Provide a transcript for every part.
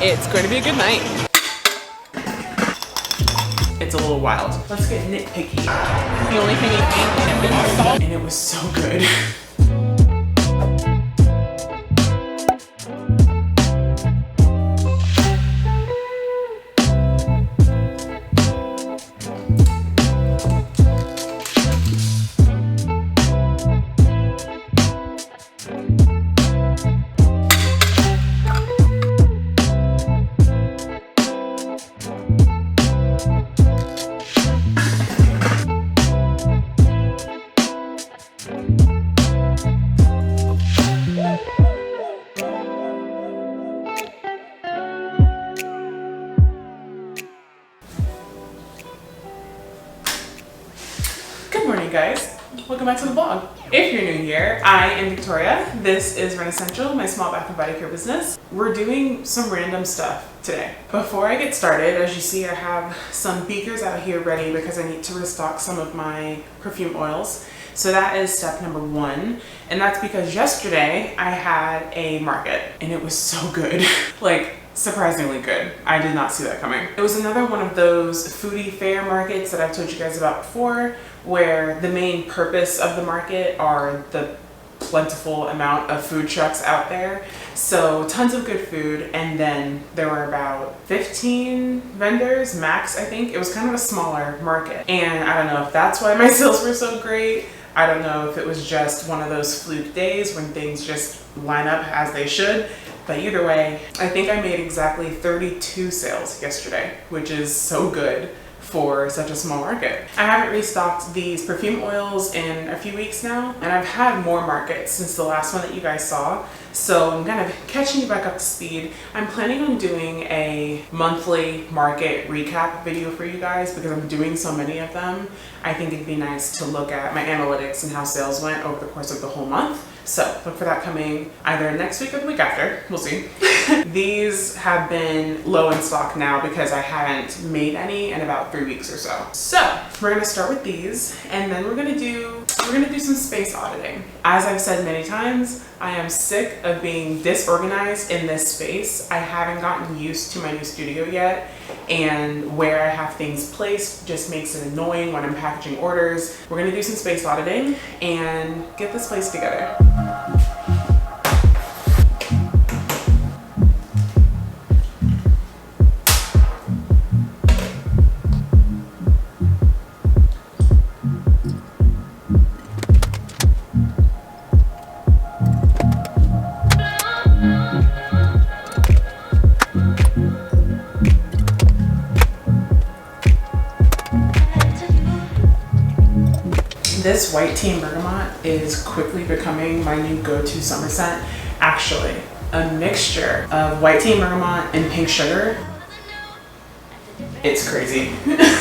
It's going to be a good night. It's a little wild. Let's get nitpicky. The only thing it ate was salt, and it was so good. Good morning, guys. Welcome back to the vlog. If you're new here, I am Victoria. This is Renascential, my small bath and body care business. We're doing some random stuff today. Before I get started, as you see, I have some beakers out here ready because I need to restock some of my perfume oils. So that is step number one. And that's because yesterday I had a market and it was so good. Like, surprisingly good. I did not see that coming. It was another one of those foodie fair markets that I've told you guys about before, where the main purpose of the market are the plentiful amount of food trucks out there. So tons of good food, and then there were about 15 vendors max, I think. It was kind of a smaller market, and I don't know if that's why my sales were so great. I don't know if it was just one of those fluke days when things just line up as they should. But either way, I think I made exactly 32 sales yesterday, which is so good for such a small market. I haven't restocked these perfume oils in a few weeks now, and I've had more markets since the last one that you guys saw. So I'm kind of catching you back up to speed. I'm planning on doing a monthly market recap video for you guys because I'm doing so many of them. I think it'd be nice to look at my analytics and how sales went over the course of the whole month. So look for that coming either next week or the week after. We'll see. These have been low in stock now because I haven't made any in about 3 weeks or so. So we're gonna start with these, and then we're gonna do some space auditing. As I've said many times, I am sick of being disorganized in this space. I haven't gotten used to my new studio yet, and where I have things placed just makes it annoying when I'm packaging orders. We're gonna do some space auditing and get this place together. This white tea and bergamot is quickly becoming my new go-to summer scent. Actually, a mixture of white tea and bergamot and pink sugar. It's crazy.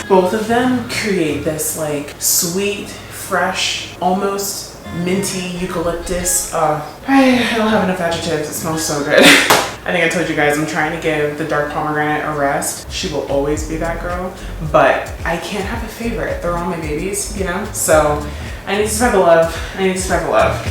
Both of them create this like sweet, fresh, almost minty eucalyptus. I don't have enough adjectives. It smells so good. I think I told you guys I'm trying to give the dark pomegranate a rest. She will always be that girl, but I can't have a favorite. They're all my babies, you know? So I need to spread the love. I need to spread the love.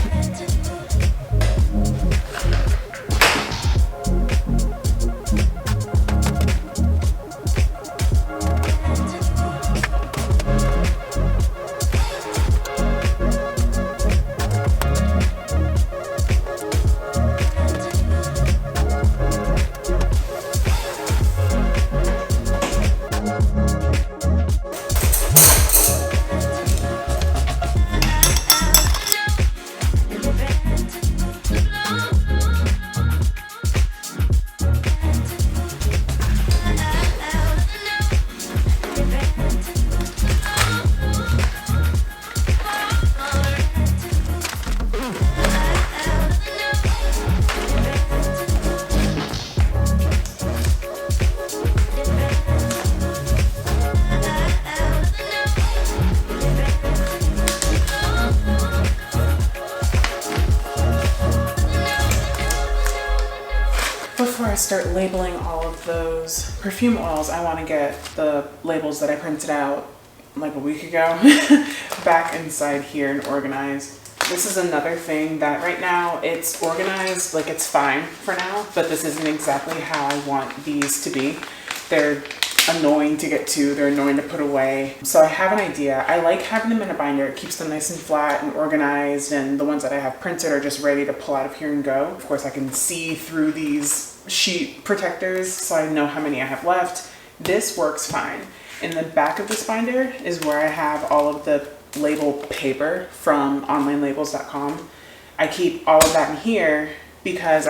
Before I start labeling all of those perfume oils, I want to get the labels that I printed out like a week ago back inside here and organized. This is another thing that right now it's organized, like it's fine for now, but this isn't exactly how I want these to be. They're annoying to get to, they're annoying to put away. So I have an idea. I like having them in a binder. It keeps them nice and flat and organized, and the ones that I have printed are just ready to pull out of here and go. Of course, I can see through these sheet protectors, so I know how many I have left. This works fine. In the back of this binder is where I have all of the label paper from onlinelabels.com. I keep all of that in here because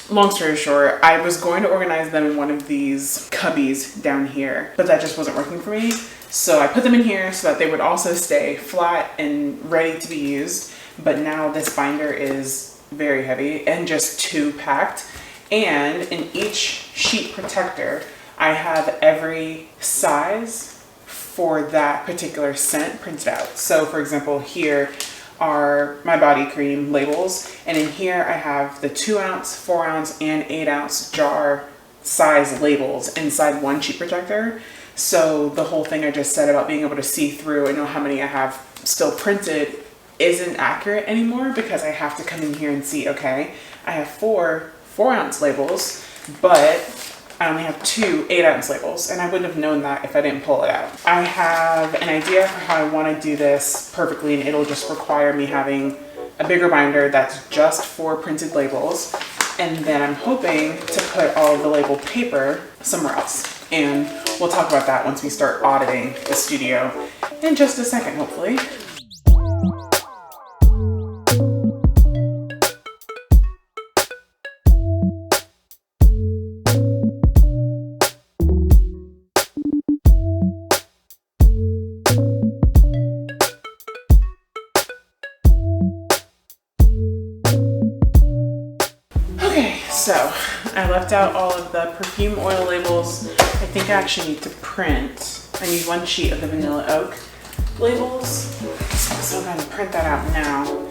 long story short, I was going to organize them in one of these cubbies down here, but that just wasn't working for me. So I put them in here so that they would also stay flat and ready to be used. But now this binder is very heavy and just too packed. And in each sheet protector, I have every size for that particular scent printed out. So for example, here are my body cream labels, and in here I have the 2 ounce, 4 ounce, and 8 ounce jar size labels inside one sheet protector. So the whole thing I just said about being able to see through and know how many I have still printed isn't accurate anymore, because I have to come in here and see, okay, I have 4 4-ounce labels, but I only have 2 8-ounce labels, and I wouldn't have known that if I didn't pull it out. I have an idea for how I want to do this perfectly, and it'll just require me having a bigger binder that's just for printed labels, and then I'm hoping to put all of the label paper somewhere else. And we'll talk about that once we start auditing the studio in just a second, hopefully. So I left out all of the perfume oil labels. I think I actually need to print. I need 1 sheet of the vanilla oak labels. So I'm going to print that out now.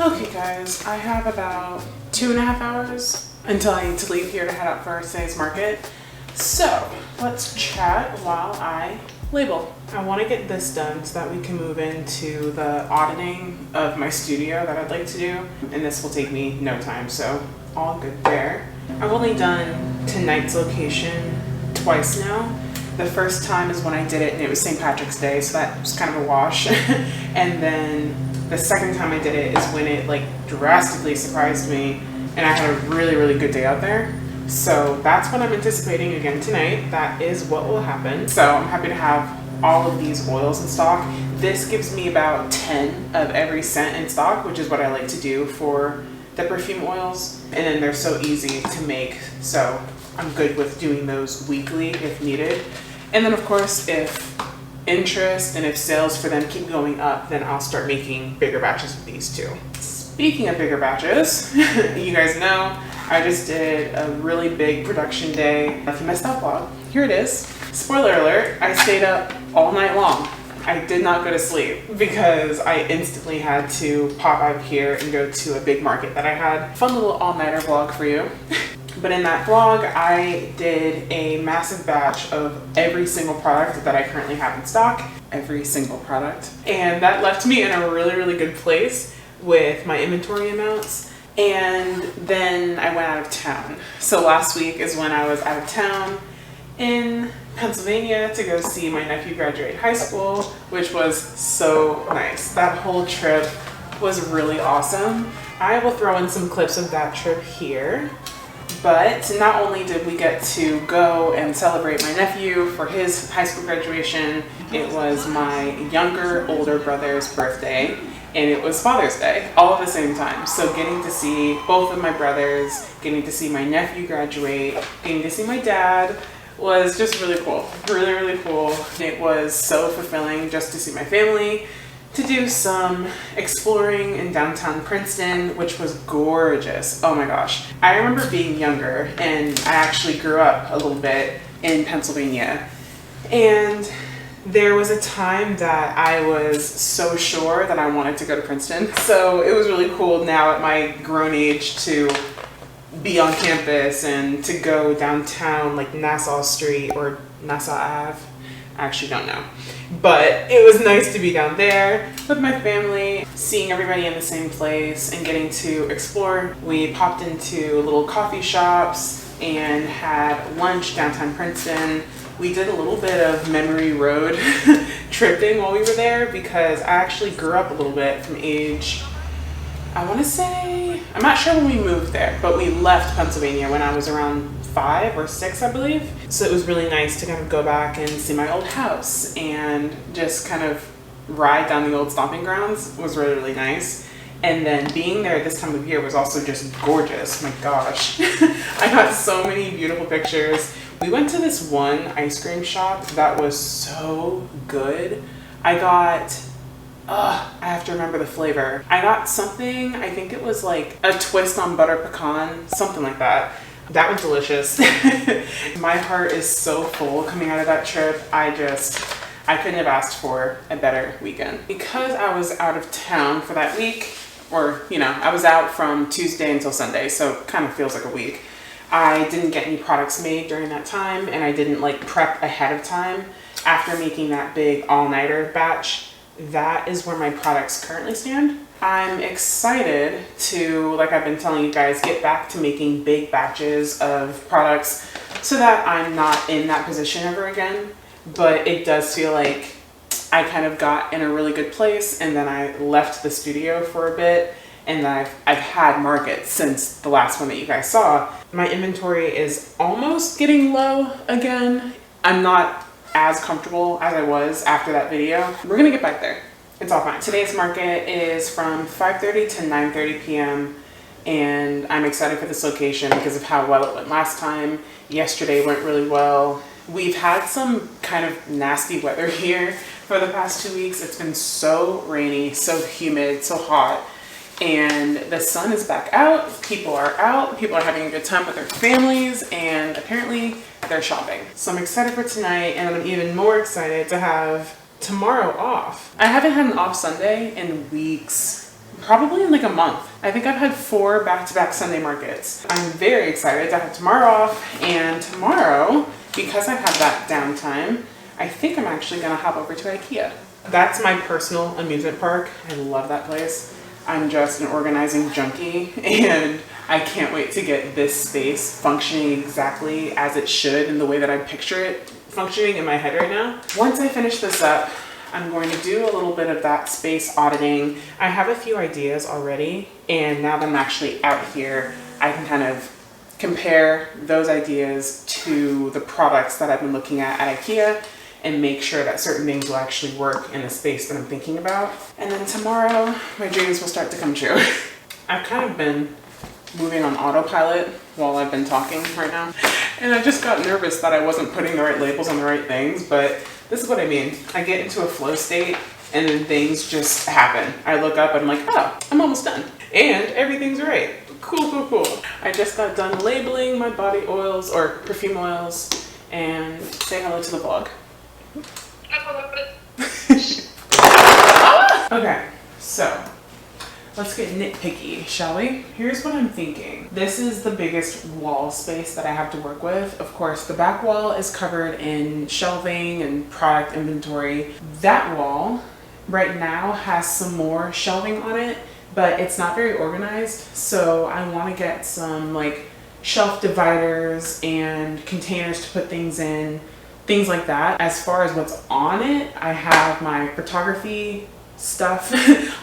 Okay guys, I have about 2.5 hours until I need to leave here to head out for today's market. So let's chat while I label. I want to get this done so that we can move into the auditing of my studio that I'd like to do, and this will take me no time, so all good there. I've only done tonight's location twice now. The first time is when I did it and it was St. Patrick's Day, so that was kind of a wash. And then the second time I did it is when it like drastically surprised me and I had a really, really good day out there. So that's what I'm anticipating again tonight. That is what will happen. So I'm happy to have all of these oils in stock. This gives me about 10 of every scent in stock, which is what I like to do for the perfume oils. And then they're so easy to make, so I'm good with doing those weekly if needed. And then of course, if interest and if sales for them keep going up, then I'll start making bigger batches of these too. Speaking of bigger batches, you guys know I just did a really big production day. If you missed that vlog, here it is. Spoiler alert, I stayed up all night long. I did not go to sleep because I instantly had to pop out of here and go to a big market that I had. Fun little all-nighter vlog for you. But in that vlog, I did a massive batch of every single product that I currently have in stock. Every single product. And that left me in a really, really good place with my inventory amounts. And then I went out of town. So last week is when I was out of town in Pennsylvania to go see my nephew graduate high school, which was so nice. That whole trip was really awesome. I will throw in some clips of that trip here. But not only did we get to go and celebrate my nephew for his high school graduation, it was my older brother's birthday, and it was Father's Day, all at the same time. So getting to see both of my brothers, getting to see my nephew graduate, getting to see my dad was just really cool. Really, really cool. It was so fulfilling just to see my family, to do some exploring in downtown Princeton, which was gorgeous. Oh my gosh. I remember being younger, and I actually grew up a little bit in Pennsylvania. And there was a time that I was so sure that I wanted to go to Princeton. So it was really cool now at my grown age to be on campus and to go downtown like Nassau Street or Nassau Ave. I actually don't know. But it was nice to be down there with my family, seeing everybody in the same place and getting to explore. We popped into little coffee shops and had lunch downtown Princeton. We did a little bit of Memory Road tripping while we were there because I actually grew up a little bit from age, I want to say, I'm not sure when we moved there, but we left Pennsylvania when I was around 5 or 6, I believe. So it was really nice to kind of go back and see my old house and just kind of ride down the old stomping grounds. It was really, really nice. And then being there this time of year was also just gorgeous. My gosh. I got so many beautiful pictures. We went to this one ice cream shop that was so good. I got, I have to remember the flavor. I got something, I think it was like a twist on butter pecan, something like that. That was delicious. My heart is so full coming out of that trip. I couldn't have asked for a better weekend. Because I was out of town for that week, or, you know, I was out from Tuesday until Sunday, so it kind of feels like a week. I didn't get any products made during that time, and I didn't like prep ahead of time. After making that big all-nighter batch, that is where my products currently stand. I'm excited to, like I've been telling you guys, get back to making big batches of products so that I'm not in that position ever again. But it does feel like I kind of got in a really good place, and then I left the studio for a bit, and then I've had markets since the last one that you guys saw. My inventory is almost getting low again. I'm not as comfortable as I was after that video. We're gonna get back there. It's all fine. Today's market is from 5:30 to 9:30 p.m. and I'm excited for this location because of how well it went last time. Yesterday went really well. We've had some kind of nasty weather here for the past 2 weeks. It's been so rainy, so humid, so hot, and the sun is back out. People are out. People are having a good time with their families, and apparently they're shopping. So I'm excited for tonight, and I'm even more excited to have tomorrow off. I haven't had an off Sunday in weeks, probably in like a month. I think I've had 4 back-to-back Sunday markets. I'm very excited to have tomorrow off, and tomorrow, because I've had that downtime, I think I'm actually gonna hop over to IKEA. That's my personal amusement park. I love that place. I'm just an organizing junkie, and I can't wait to get this space functioning exactly as it should in the way that I picture it functioning in my head right now. Once I finish this up, I'm going to do a little bit of that space auditing. I have a few ideas already, and now that I'm actually out here, I can kind of compare those ideas to the products that I've been looking at IKEA and make sure that certain things will actually work in the space that I'm thinking about. And then tomorrow, my dreams will start to come true. I've kind of been moving on autopilot while I've been talking right now. And I just got nervous that I wasn't putting the right labels on the right things, but this is what I mean. I get into a flow state and then things just happen. I look up and I'm like, oh, I'm almost done. And everything's right. Cool, cool, cool. I just got done labeling my body oils or perfume oils, and say hello to the vlog. Okay, so let's get nitpicky, shall we? Here's what I'm thinking. This is the biggest wall space that I have to work with. Of course, the back wall is covered in shelving and product inventory. That wall right now has some more shelving on it, but it's not very organized. So I want to get some like shelf dividers and containers to put things in, things like that. As far as what's on it, I have my photography stuff,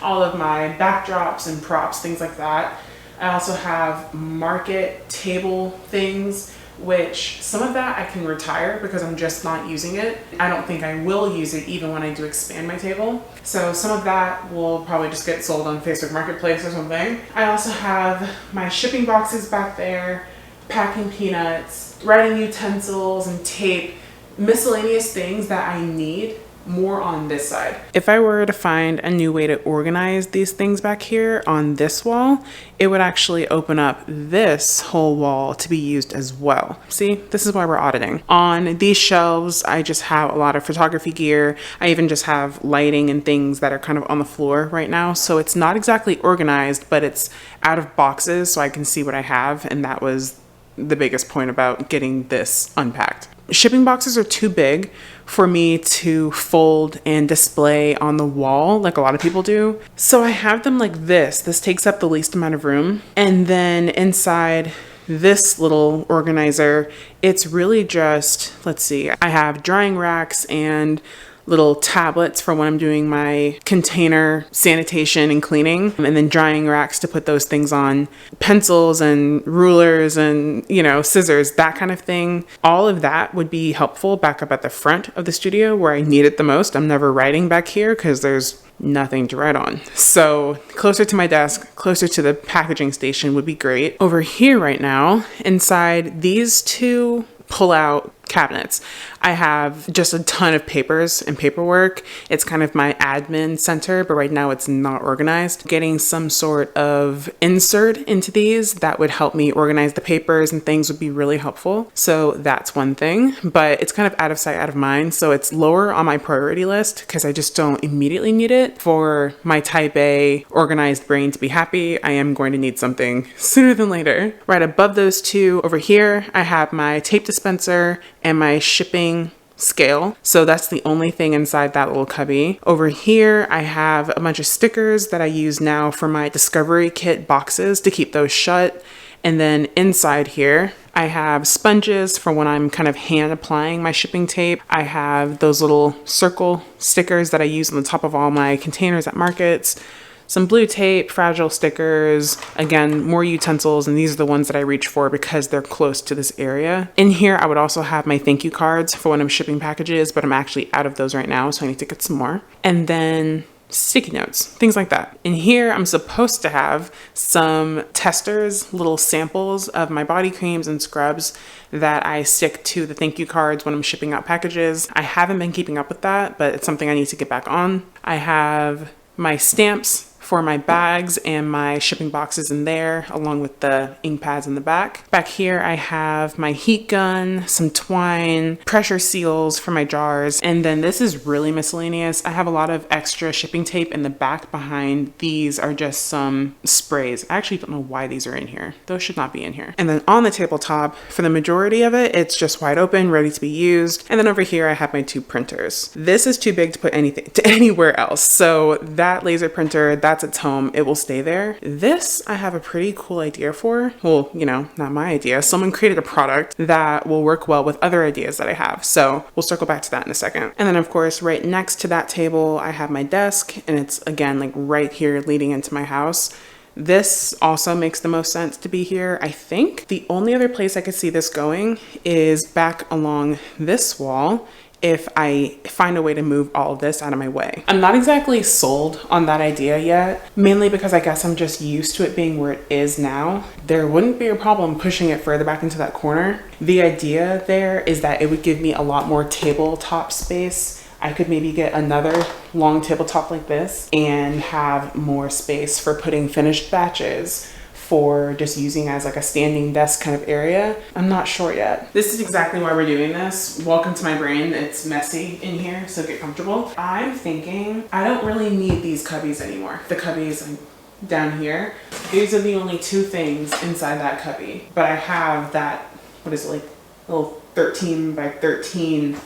all of my backdrops and props, things like that. I also have market table things, which some of that I can retire because I'm just not using it. I don't think I will use it even when I do expand my table. So some of that will probably just get sold on Facebook Marketplace or something. I also have my shipping boxes back there, packing peanuts, writing utensils and tape, miscellaneous things that I need more on this side. If I were to find a new way to organize these things back here on this wall, it would actually open up this whole wall to be used as well. See, this is why we're auditing. On these shelves, I just have a lot of photography gear. I even just have lighting and things that are kind of on the floor right now. So it's not exactly organized, but it's out of boxes so I can see what I have. And that was the biggest point about getting this unpacked. Shipping boxes are too big for me to fold and display on the wall like a lot of people do. So I have them like this. This takes up the least amount of room. And then inside this little organizer, it's really just, let's see, I have drying racks and little tablets for when I'm doing my container sanitation and cleaning, and then drying racks to put those things on, pencils and rulers and, you know, scissors, that kind of thing. All of that would be helpful back up at the front of the studio where I need it the most. I'm never writing back here because there's nothing to write on. So closer to my desk, closer to the packaging station would be great. Over here right now, inside these two pull-out cabinets, I have just a ton of papers and paperwork. It's kind of my admin center, but right now it's not organized. Getting some sort of insert into these that would help me organize the papers and things would be really helpful. So that's one thing, but it's kind of out of sight, out of mind. So it's lower on my priority list because I just don't immediately need it. For my type A organized brain to be happy, I am going to need something sooner than later. Right above those two over here, I have my tape dispenser and my shipping scale. So that's the only thing inside that little cubby. Over here, I have a bunch of stickers that I use now for my discovery kit boxes to keep those shut. And then inside here, I have sponges for when I'm kind of hand applying my shipping tape. I have those little circle stickers that I use on the top of all my containers at markets. Some blue tape, fragile stickers, again, more utensils, and these are the ones that I reach for because they're close to this area. In here, I would also have my thank you cards for when I'm shipping packages, but I'm actually out of those right now, so I need to get some more. And then sticky notes, things like that. In here, I'm supposed to have some testers, little samples of my body creams and scrubs that I stick to the thank you cards when I'm shipping out packages. I haven't been keeping up with that, but it's something I need to get back on. I have my stamps for my bags and my shipping boxes in there, along with the ink pads in the back. Back here, I have my heat gun, some twine, pressure seals for my jars, and then this is really miscellaneous. I have a lot of extra shipping tape in the back behind. These are just some sprays. I actually don't know why these are in here. Those should not be in here. And then on the tabletop, for the majority of it, it's just wide open, ready to be used. And then over here, I have my two printers. This is too big to put anything to anywhere else. So that laser printer, that's its home. It will stay there. This I have a pretty cool idea for. Well, you know, not my idea. Someone created a product that will work well with other ideas that I have. So we'll circle back to that in a second. And then of course, right next to that table, I have my desk, and it's again, like right here leading into my house. This also makes the most sense to be here. I think the only other place I could see this going is back along this wall, if I find a way to move all of this out of my way. I'm not exactly sold on that idea yet, mainly because I guess I'm just used to it being where it is now. There wouldn't be a problem pushing it further back into that corner. The idea there is that it would give me a lot more tabletop space. I could maybe get another long tabletop like this and have more space for putting finished batches, for just using as like a standing desk kind of area. I'm not sure yet. This is exactly why we're doing this. Welcome to my brain. It's messy in here, so get comfortable. I'm thinking I don't really need these cubbies anymore. The cubbies down here, these are the only two things inside that cubby. But I have that, what is it, like little 13 by 13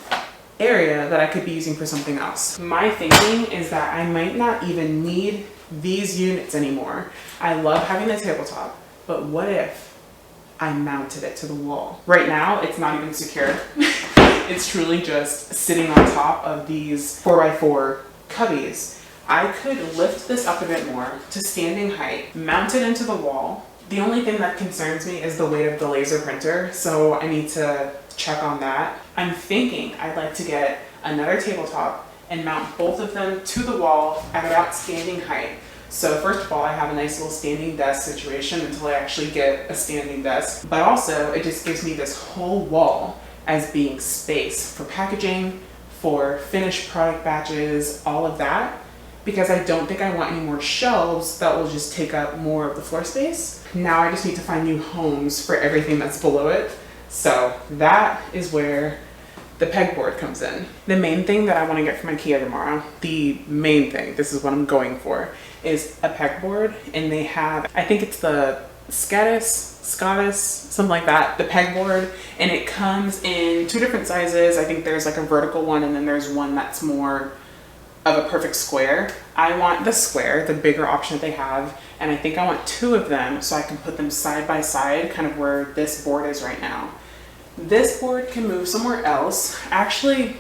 area that I could be using for something else. My thinking is that I might not even need these units anymore. I love having the tabletop, but what if I mounted it to the wall? Right now, it's not even secure. It's truly just sitting on top of these 4x4 cubbies. I could lift this up a bit more to standing height, mount it into the wall. The only thing that concerns me is the weight of the laser printer, so I need to check on that. I'm thinking I'd like to get another tabletop and mount both of them to the wall at about standing height. So first of all, I have a nice little standing desk situation until I actually get a standing desk, but also it just gives me this whole wall as being space for packaging, for finished product batches, all of that, because I don't think I want any more shelves that will just take up more of the floor space. Now I just need to find new homes for everything that's below it. So that is where the pegboard comes in. The main thing that I want to get from IKEA tomorrow, the main thing, this is what I'm going for, is a pegboard. And they have, I think it's the Scottish, something like that, the pegboard. And it comes in 2 different sizes. I think there's like a vertical one and then there's one that's more of a perfect square. I want the square, the bigger option that they have. And I think I want 2 of them so I can put them side by side, kind of where this board is right now. This board can move somewhere else. I actually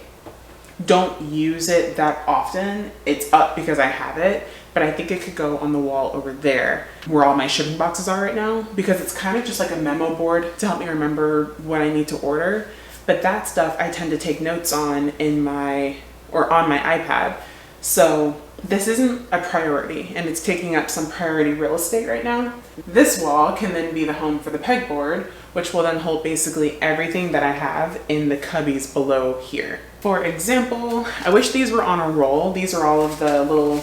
don't use it that often. It's up because I have it, but I think it could go on the wall over there where all my shipping boxes are right now, because it's kind of just like a memo board to help me remember what I need to order. But that stuff I tend to take notes on on my iPad. So this isn't a priority and it's taking up some priority real estate right now. This wall can then be the home for the pegboard, which will then hold basically everything that I have in the cubbies below here. For example, I wish these were on a roll. These are all of the little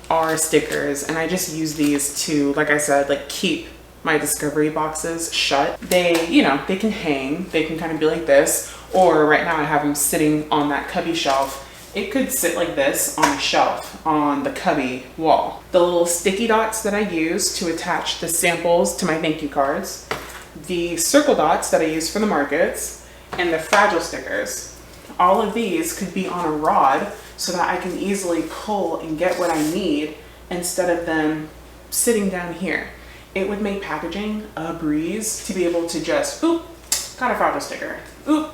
R stickers, and I just use these to, like I said, like keep my discovery boxes shut. They, you know, they can hang, they can kind of be like this, or right now I have them sitting on that cubby shelf. It could sit like this on a shelf on the cubby wall. The little sticky dots that I use to attach the samples to my thank you cards, the circle dots that I use for the markets, and the fragile stickers. All of these could be on a rod so that I can easily pull and get what I need instead of them sitting down here. It would make packaging a breeze to be able to just, oop, got a fragile sticker, oop,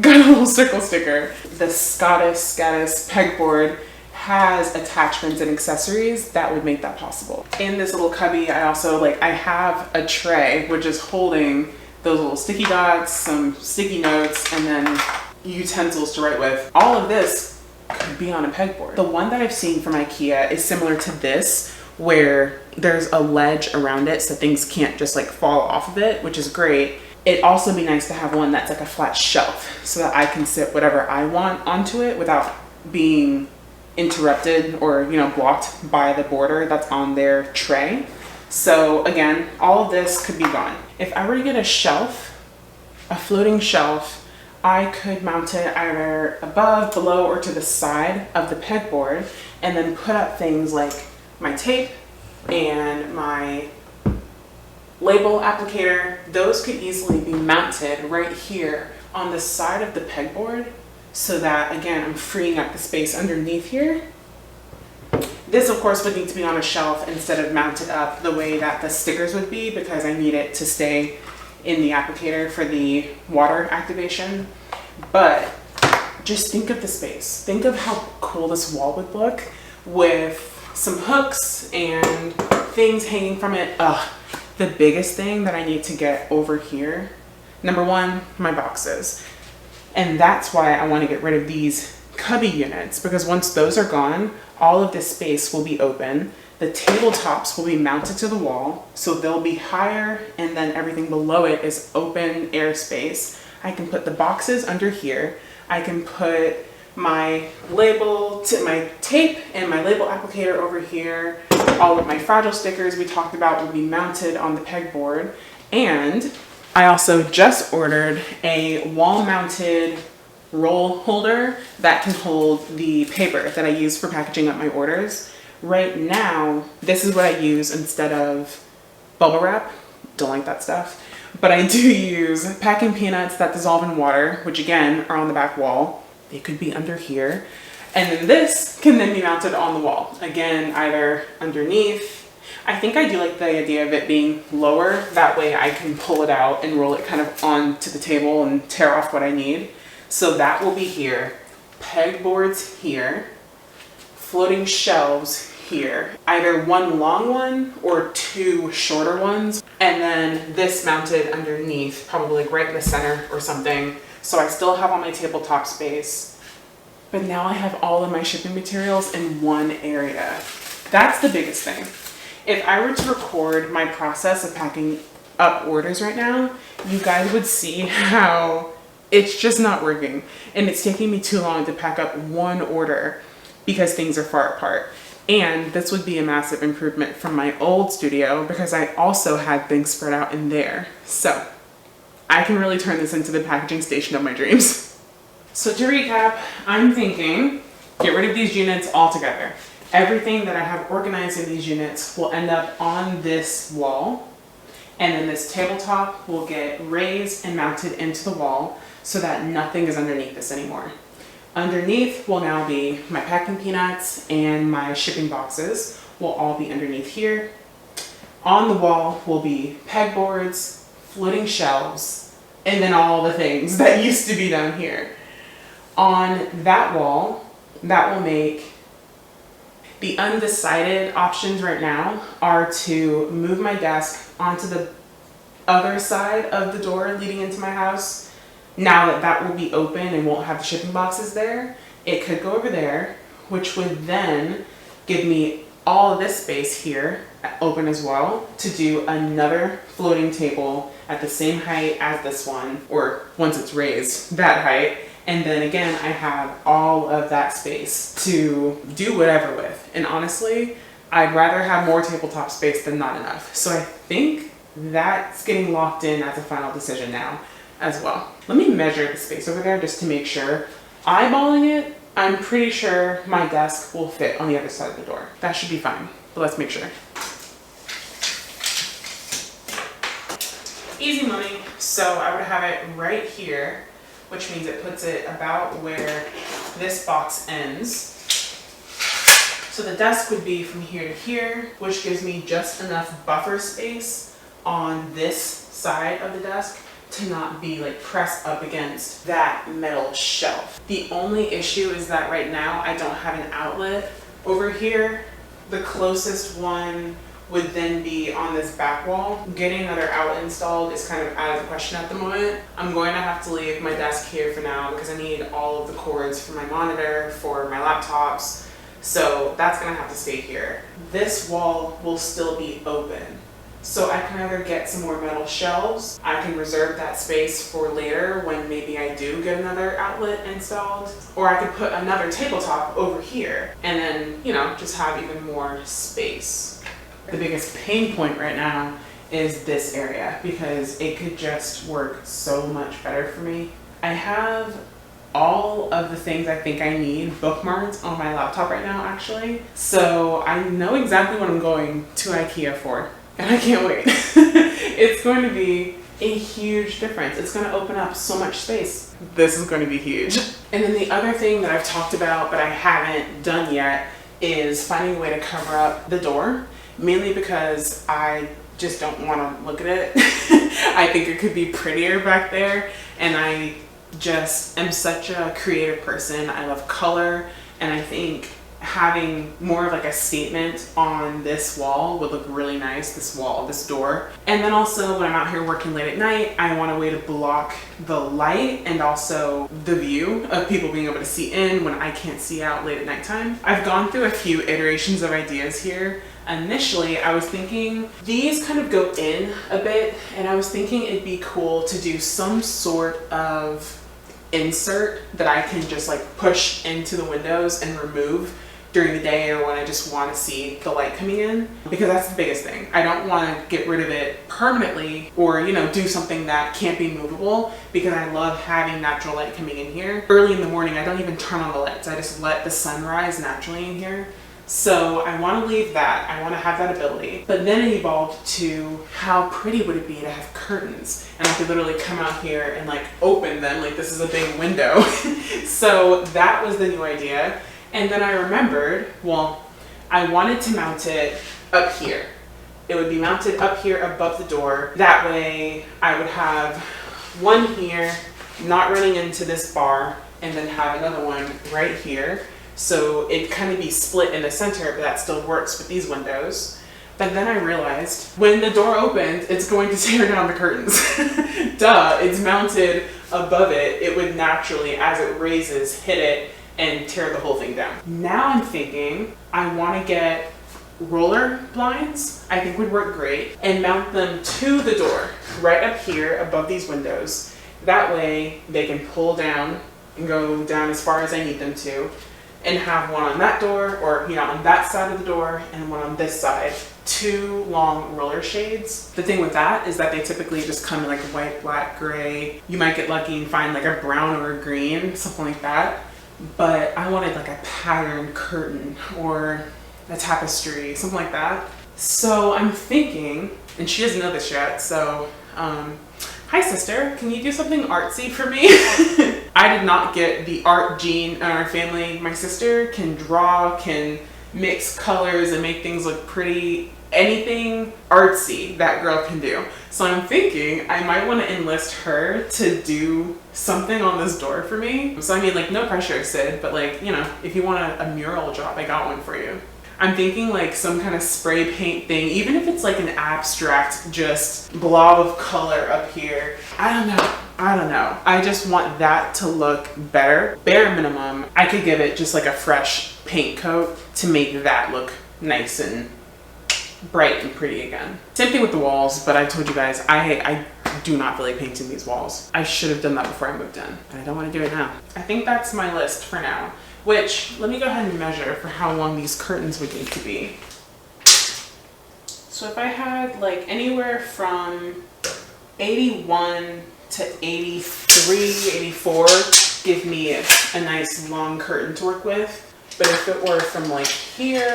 got a little circle sticker. The Scottish pegboard has attachments and accessories that would make that possible. In this little cubby, I have a tray which is holding those little sticky dots, some sticky notes, and then utensils to write with. All of this could be on a pegboard. The one that I've seen from IKEA is similar to this, where there's a ledge around it so things can't just like fall off of it, which is great. It'd also be nice to have one that's like a flat shelf so that I can sit whatever I want onto it without being interrupted or, you know, blocked by the border that's on their tray. So again, all of this could be gone. If I were to get a shelf, a floating shelf, I could mount it either above, below, or to the side of the pegboard and then put up things like my tape and my label applicator. Those could easily be mounted right here on the side of the pegboard so that, again, I'm freeing up the space underneath here. This, of course, would need to be on a shelf instead of mounted up the way that the stickers would be, because I need it to stay in the applicator for the water activation. But just think of the space. Think of how cool this wall would look with some hooks and things hanging from it. The biggest thing that I need to get over here, number one, my boxes. And that's why I want to get rid of these cubby units, because once those are gone, all of this space will be open. The tabletops will be mounted to the wall, so they'll be higher, and then everything below it is open air space. I can put the boxes under here. I can put my my tape and my label applicator over here. All of my fragile stickers we talked about will be mounted on the pegboard. And I also just ordered a wall-mounted roll holder that can hold the paper that I use for packaging up my orders. Right now, this is what I use instead of bubble wrap. Don't like that stuff. But I do use packing peanuts that dissolve in water, which again are on the back wall. They could be under here. And then this can then be mounted on the wall. Again, either underneath. I think I do like the idea of it being lower. That way I can pull it out and roll it kind of onto the table and tear off what I need. So that will be here, pegboards here, floating shelves here, either one long one or two shorter ones, and then this mounted underneath, probably like right in the center or something. So I still have all my tabletop space, but now I have all of my shipping materials in one area. That's the biggest thing. If I were to record my process of packing up orders right now, you guys would see how it's just not working. And it's taking me too long to pack up one order because things are far apart. And this would be a massive improvement from my old studio because I also had things spread out in there. So I can really turn this into the packaging station of my dreams. So to recap, I'm thinking, get rid of these units altogether. Everything that I have organized in these units will end up on this wall. And then this tabletop will get raised and mounted into the wall so that nothing is underneath this anymore. Underneath will now be my packing peanuts and my shipping boxes will all be underneath here. On the wall will be pegboards, floating shelves, and then all the things that used to be down here. On that wall, that will make the undecided options right now are to move my desk onto the other side of the door leading into my house. Now that that will be open and won't have the shipping boxes there, it could go over there, which would then give me all of this space here open as well to do another floating table at the same height as this one, or once it's raised, that height. And then again, I have all of that space to do whatever with. And honestly, I'd rather have more tabletop space than not enough. So I think that's getting locked in as a final decision now as well. Let me measure the space over there just to make sure. Eyeballing it, I'm pretty sure my desk will fit on the other side of the door. That should be fine, but let's make sure. Easy money. So I would have it right here, which means it puts it about where this box ends. So the desk would be from here to here, which gives me just enough buffer space on this side of the desk to not be like pressed up against that metal shelf. The only issue is that right now I don't have an outlet over here. The closest one would then be on this back wall. Getting another outlet installed is kind of out of the question at the moment. I'm going to have to leave my desk here for now because I need all of the cords for my monitor, for my laptops. So that's gonna have to stay here. This wall will still be open. So I can either get some more metal shelves, I can reserve that space for later when maybe I do get another outlet installed, or I could put another tabletop over here and then, you know, just have even more space. The biggest pain point right now is this area because it could just work so much better for me. I have all of the things I think I need bookmarked on my laptop right now actually. So I know exactly what I'm going to IKEA for. And I can't wait. It's going to be a huge difference. It's going to open up so much space. This is going to be huge. And then the other thing that I've talked about but I haven't done yet is finding a way to cover up the door, mainly because I just don't want to look at it. I think it could be prettier back there, and I just am such a creative person. I love color, and I think having more of like a statement on this wall would look really nice, this door. And then also when I'm out here working late at night, I want a way to block the light and also the view of people being able to see in when I can't see out late at nighttime. I've gone through a few iterations of ideas here. Initially, I was thinking these kind of go in a bit, and I was thinking it'd be cool to do some sort of insert that I can just like push into the windows and remove during the day or when I just want to see the light coming in, because that's the biggest thing. I don't want to get rid of it permanently or, you know, do something that can't be movable, because I love having natural light coming in here. Early in the morning, I don't even turn on the lights. I just let the sun rise naturally in here. So I want to leave that. I want to have that ability. But then it evolved to how pretty would it be to have curtains, and I could literally come out here and like open them like this is a big window. So that was the new idea. And then I remembered, well, I wanted to mount it up here. It would be mounted up here above the door. That way I would have one here not running into this bar and then have another one right here. So it kind of be split in the center, but that still works with these windows. But then I realized when the door opens, it's going to tear down the curtains. Duh, it's mounted above it. It would naturally, as it raises, hit it and tear the whole thing down. Now I'm thinking I want to get roller blinds, I think would work great, and mount them to the door right up here above these windows. That way they can pull down and go down as far as I need them to, and have one on that door, or on that side of the door, and one on this side. 2 long roller shades. The thing with that is that they typically just come in like white, black, gray. You might get lucky and find like a brown or a green, something like that. But I wanted like a patterned curtain or a tapestry, something like that. So I'm thinking, and she doesn't know this yet, so hi sister, can you do something artsy for me? I did not get the art gene in our family. My sister can draw, can mix colors and make things look pretty. Anything artsy that girl can do. So I'm thinking I might want to enlist her to do something on this door for me. So I mean, like, no pressure, Sid, but like, if you want a mural job, I got one for you. I'm thinking like some kind of spray paint thing, even if it's like an abstract, just blob of color up here. I don't know. I just want that to look better. Bare minimum, I could give it just like a fresh paint coat to make that look nice and bright and pretty again. Same thing with the walls, but I told you guys, I do not feel like painting these walls. I should have done that before I moved in, but I don't want to do it now. I think that's my list for now, which let me go ahead and measure for how long these curtains would need to be. So if I had like anywhere from 81 to 83, 84, give me a nice long curtain to work with. But if it were from like here,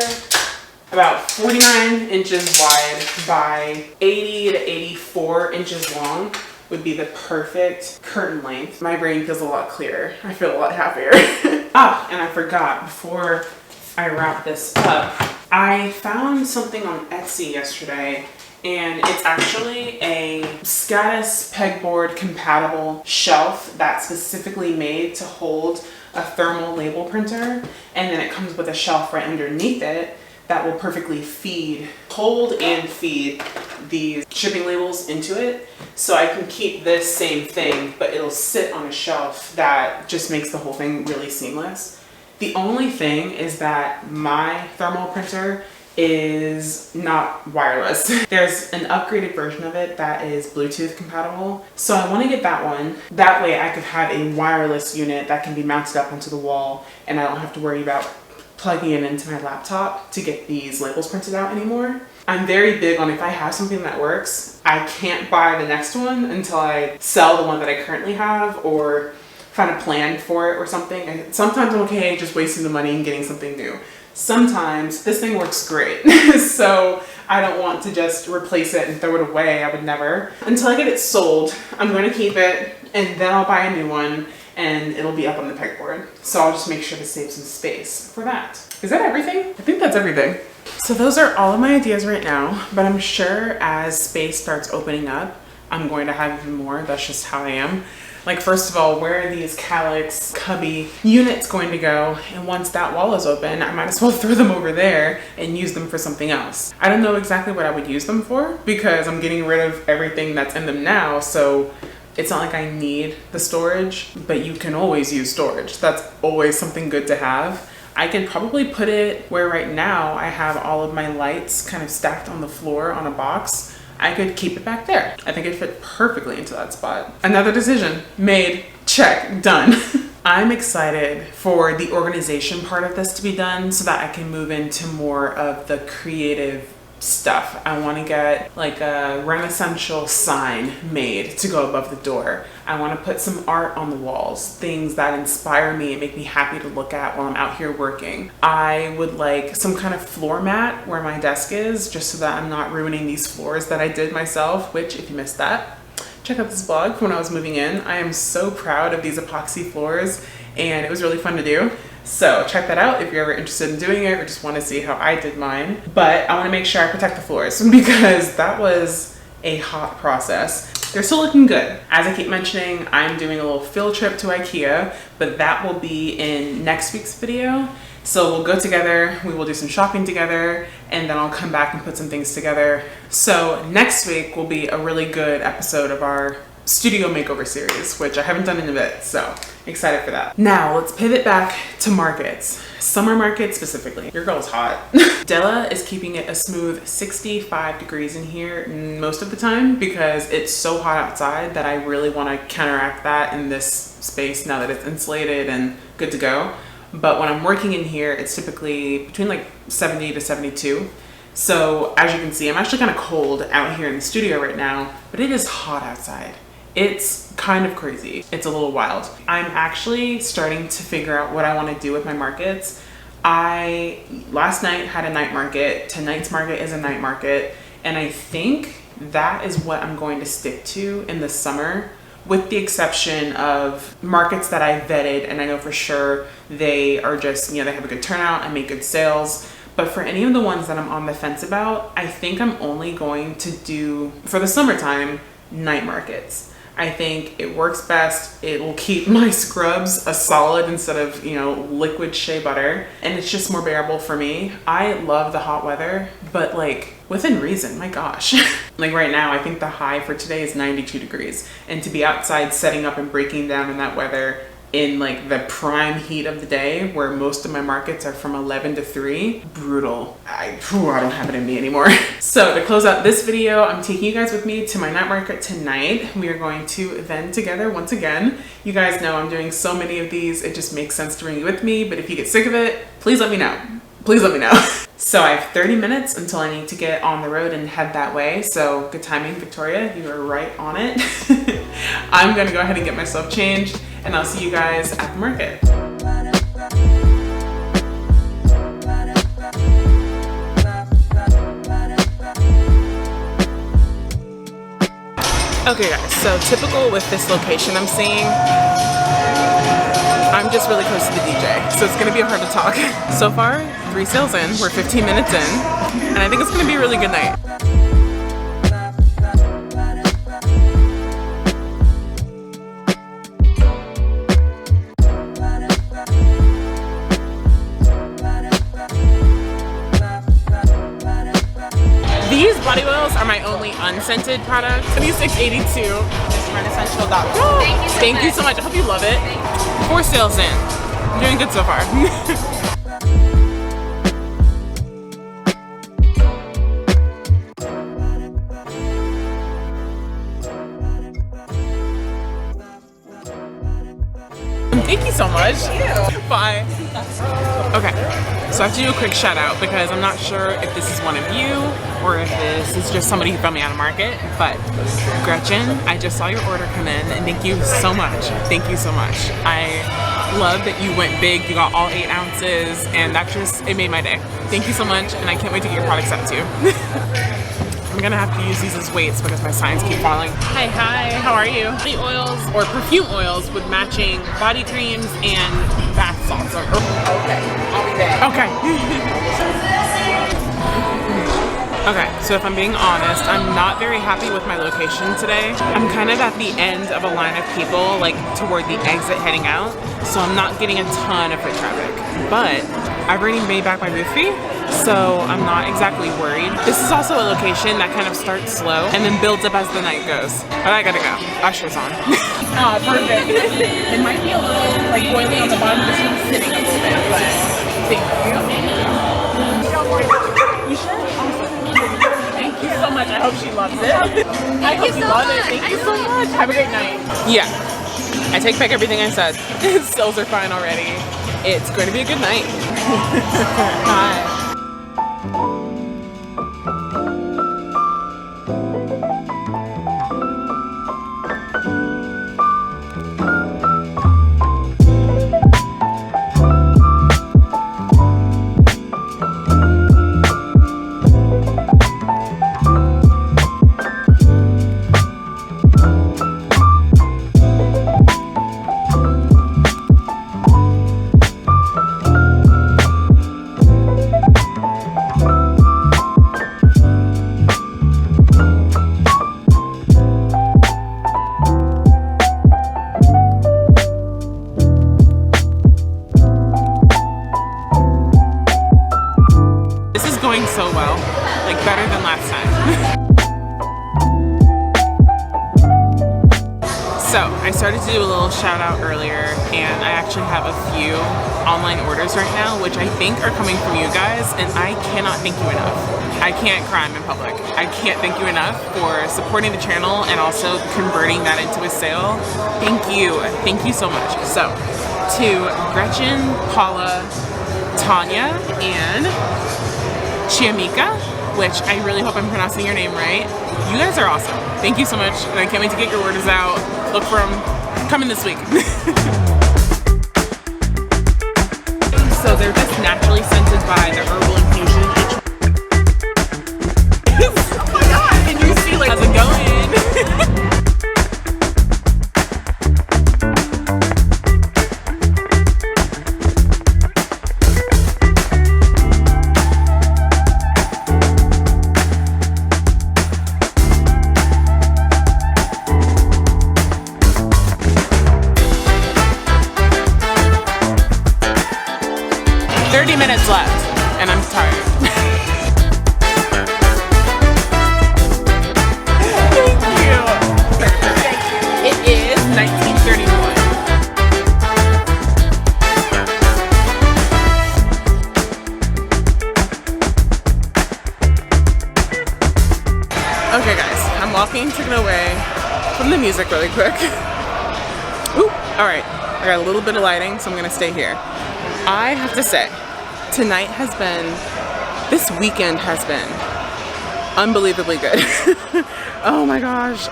about 49 inches wide by 80 to 84 inches long would be the perfect curtain length. My brain feels a lot clearer. I feel a lot happier. And I forgot, before I wrap this up, I found something on Etsy yesterday, and it's actually a Scadus pegboard compatible shelf that's specifically made to hold a thermal label printer, and then it comes with a shelf right underneath it that will perfectly hold and feed these shipping labels into it. So I can keep this same thing, but it'll sit on a shelf that just makes the whole thing really seamless. The only thing is that my thermal printer is not wireless. There's an upgraded version of it that is Bluetooth compatible. So I want to get that one. That way I could have a wireless unit that can be mounted up onto the wall, and I don't have to worry about plugging it into my laptop to get these labels printed out anymore. I'm very big on, if I have something that works, I can't buy the next one until I sell the one that I currently have or find a plan for it or something. And sometimes I'm okay just wasting the money and getting something new. Sometimes this thing works great. So I don't want to just replace it and throw it away. I would never. Until I get it sold, I'm going to keep it, and then I'll buy a new one, and it'll be up on the pegboard. So I'll just make sure to save some space for that. Is that everything? I think that's everything. So those are all of my ideas right now, but I'm sure as space starts opening up, I'm going to have even more. That's just how I am. Like, first of all, where are these calyx cubby units going to go? And once that wall is open, I might as well throw them over there and use them for something else. I don't know exactly what I would use them for because I'm getting rid of everything that's in them now. So it's not like I need the storage, but you can always use storage. That's always something good to have. I can probably put it where right now I have all of my lights kind of stacked on the floor on a box. I could keep it back there. I think it fit perfectly into that spot. Another decision made, check, done. I'm excited for the organization part of this to be done so that I can move into more of the creative stuff. I want to get like a Renascential sign made to go above the door. I want to put some art on the walls, things that inspire me and make me happy to look at while I'm out here working. I would like some kind of floor mat where my desk is, just so that I'm not ruining these floors that I did myself, which, if you missed that, check out this vlog from when I was moving in. I am so proud of these epoxy floors, and it was really fun to do. So check that out if you're ever interested in doing it or just want to see how I did mine. But I want to make sure I protect the floors because that was a hot process. they're still looking good. As I keep mentioning, I'm doing a little field trip to IKEA, but that will be in next week's video. So we'll go together, we will do some shopping together, and then I'll come back and put some things together. So next week will be a really good episode of our studio makeover series, which I haven't done in a bit, so excited for that. Now let's pivot back to markets. Summer market specifically. Your girl's hot. Della is keeping it a smooth 65 degrees in here most of the time because it's so hot outside that I really want to counteract that in this space now that it's insulated and good to go. But when I'm working in here, it's typically between like 70 to 72. So as you can see, I'm actually kind of cold out here in the studio right now, but it is hot outside. It's kind of crazy. It's a little wild. I'm actually starting to figure out what I want to do with my markets. I last night had a night market. Tonight's market is a night market. And I think that is what I'm going to stick to in the summer, with the exception of markets that I vetted and I know for sure they are just, they have a good turnout and make good sales. But for any of the ones that I'm on the fence about, I think I'm only going to do, for the summertime, night markets. I think it works best. It will keep my scrubs a solid instead of, liquid shea butter. And it's just more bearable for me. I love the hot weather, but like within reason, my gosh. Like right now, I think the high for today is 92 degrees. And to be outside setting up and breaking down in that weather in like the prime heat of the day, where most of my markets are from 11 to 3, brutal. I don't have it in me anymore. So to close out this video, I'm taking you guys with me to my night market tonight. We are going to vend together once again. You guys know I'm doing so many of these, it just makes sense to bring you with me, but if you get sick of it, please let me know. Please let me know. So I have 30 minutes until I need to get on the road and head that way. So good timing, Victoria, you are right on it. I'm gonna go ahead and get myself changed, and I'll see you guys at the market. Okay guys, so typical with this location I'm seeing, I'm just really close to the DJ, so it's gonna be hard to talk. So far, 3 sales in, we're 15 minutes in, and I think it's gonna be a really good night. These body oils are my only unscented product. $26.82 is Renascential.com. Thank you so much. I hope you love it. 4 sales in. I'm doing good so far. Thank you so much. Thank you. Bye. Okay, so I have to do a quick shout out because I'm not sure if this is one of you or if this is just somebody who found me on a market, but Gretchen, I just saw your order come in and thank you so much. Thank you so much. I love that you went big, you got all 8 ounces, and that just, it made my day. Thank you so much, and I can't wait to get your products out too. I'm gonna have to use these as weights because my signs keep falling. Hi, how are you? Body oils or perfume oils with matching body creams and bath salts. Okay, I'll be there. Okay. Okay, so if I'm being honest, I'm not very happy with my location today. I'm kind of at the end of a line of people, like toward the exit heading out, so I'm not getting a ton of foot traffic. But I've already made back my booth fee, so I'm not exactly worried. This is also a location that kind of starts slow and then builds up as the night goes. But I gotta go. Usher's on. Oh, perfect. It might be a little like oily on the bottom, just sitting a little bit, but thank you. You sure? Awesome. Thank you so much. I hope she loves it. I hope you love it. Thank you so much. Have a great night. Yeah. I take back everything I said. Sales are fine already. It's going to be a good night. Bye. So I started to do a little shout out earlier, and I actually have a few online orders right now, which I think are coming from you guys, and I cannot thank you enough. I can't crime in public. I can't thank you enough for supporting the channel and also converting that into a sale. Thank you so much. So to Gretchen, Paula, Tanya, and Chiamika, which I really hope I'm pronouncing your name right. You guys are awesome. Thank you so much, and I can't wait to get your orders out. Look for them coming this week. So they're just naturally scented by the herbal infusion. Oh my god! Can you see, like, how's it going? 30 minutes left, and I'm tired. Thank you. It is 1931. Okay guys, I'm walking, taking away from the music really quick. Ooh, alright, I got a little bit of lighting, so I'm gonna stay here. I have to say, this weekend has been unbelievably good. Oh my gosh,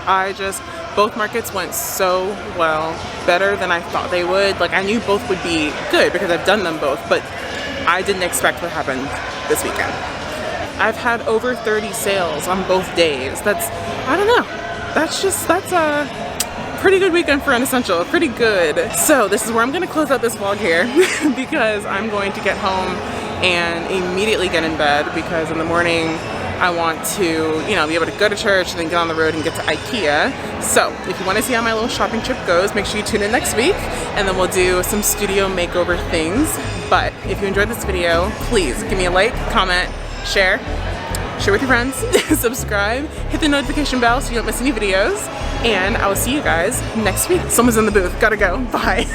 both markets went so well, better than I thought they would. Like, I knew both would be good because I've done them both, but I didn't expect what happened this weekend. I've had over 30 sales on both days. I don't know, that's a pretty good weekend for Renascential, pretty good. So this is where I'm gonna close out this vlog here because I'm going to get home and immediately get in bed because in the morning I want to, be able to go to church and then get on the road and get to IKEA. So if you want to see how my little shopping trip goes, make sure you tune in next week and then we'll do some studio makeover things. But if you enjoyed this video, please give me a like, comment, share with your friends, subscribe, hit the notification bell so you don't miss any videos, and I will see you guys next week. Someone's in the booth, gotta go, bye.